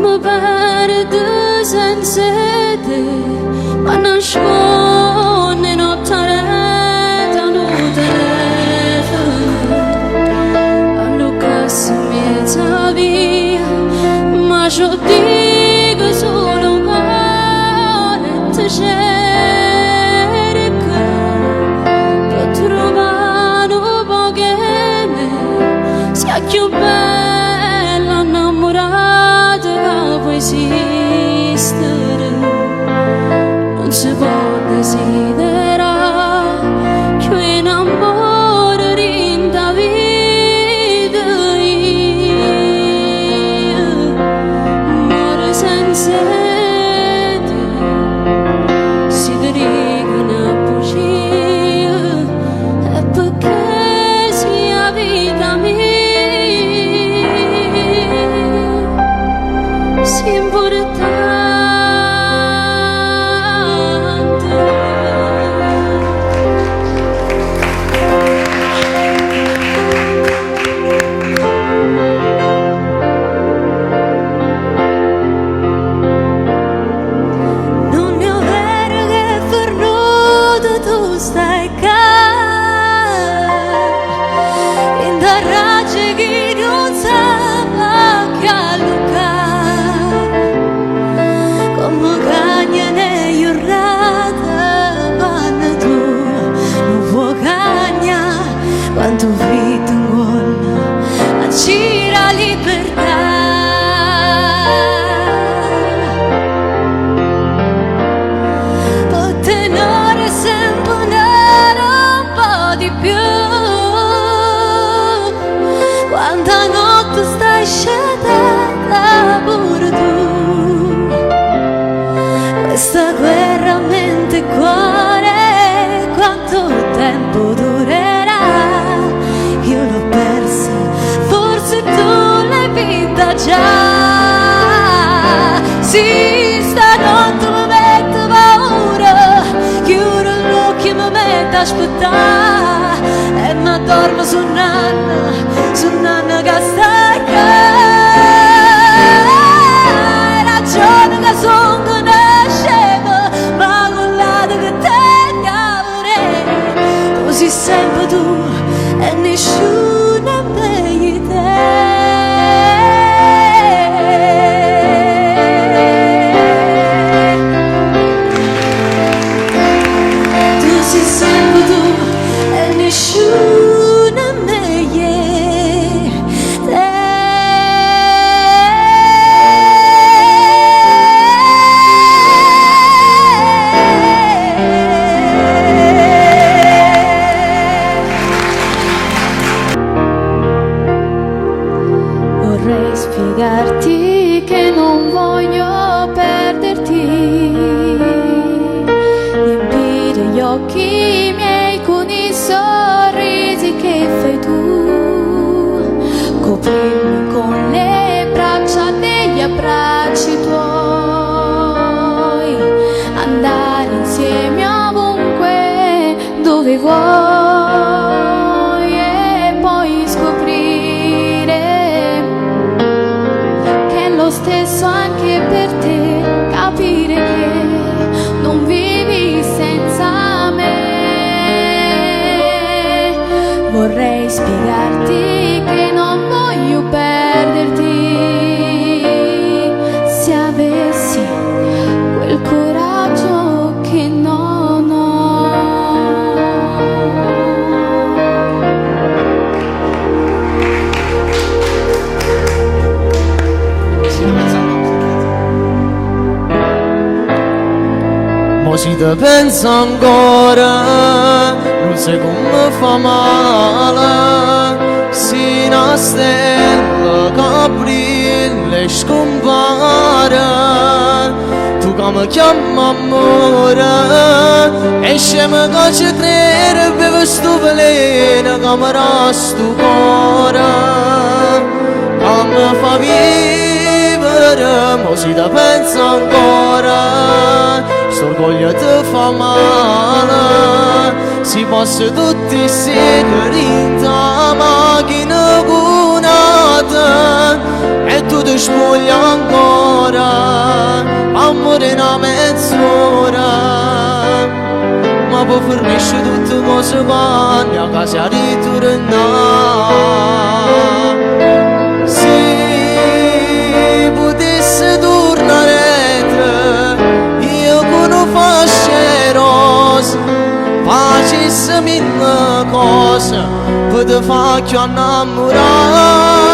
mi perdo senza te, ma nascondi nottare da un telefono, quando cassa mezza via, ma ci dico solo un cuore ti cerca, per trovare un po' che me sia più bella innamorata che può esistere. Non si può desiderare che un amore rinda vita io, muore senza te, si dica una bugia, è perché sia vita mia, si importante. Non è vero che Fernando tu stai qua, in da raggi che non sa che a Luca, come cagna ne giornata, quando tu non vuoi cagna, quando vedi un gol, a gira libertà. Ottenere sempre un po' di più, quanta notte stai scegliendo pure tu. Questa guerra mente e cuore, quanto tempo durerà? Io l'ho persa, forse tu l'hai vinta già. Sì, stanotte mi mette paura, chiudo gli occhi e mi metto a aspettare, e mi addormo su nanna che sta qua. Hai ragione che sono conosceva, ma con l'altro che tengo vorrei, tu sei sempre tu e nessuno è meglio di te. Tu sei sempre tu e nessuno è meglio di te. Vorrei spiegarti che non voglio perderti, riempire gli occhi miei con i sorrisi che fai tu, coprirmi con le braccia degli abbracci tuoi, andare insieme ovunque dove vuoi, e poi scoprire che è lo stesso anche per te, capire che non vivi senza me. Vorrei spiegarti che non voglio perderti, se avessi quel coraggio che non ho. Mo si te pensa ancora, non sai come fa male, si una stella che brilla e scompare. Tu che mi chiami amore, e scema che ci credere, bevi sto veleno che mi resta il cuore, che mi fa vivere. Mo si te pensa ancora, s'orgoglio ti fa male, si passa tutti i seri in ta macchina cunata, e tu ti spogli ancora. amore una mezz'ora. Ma può fornisce tutto cosa vanno a casa ritornare. Se potesse tornare io con un fasceroso facesse mille cose per te far innamorare.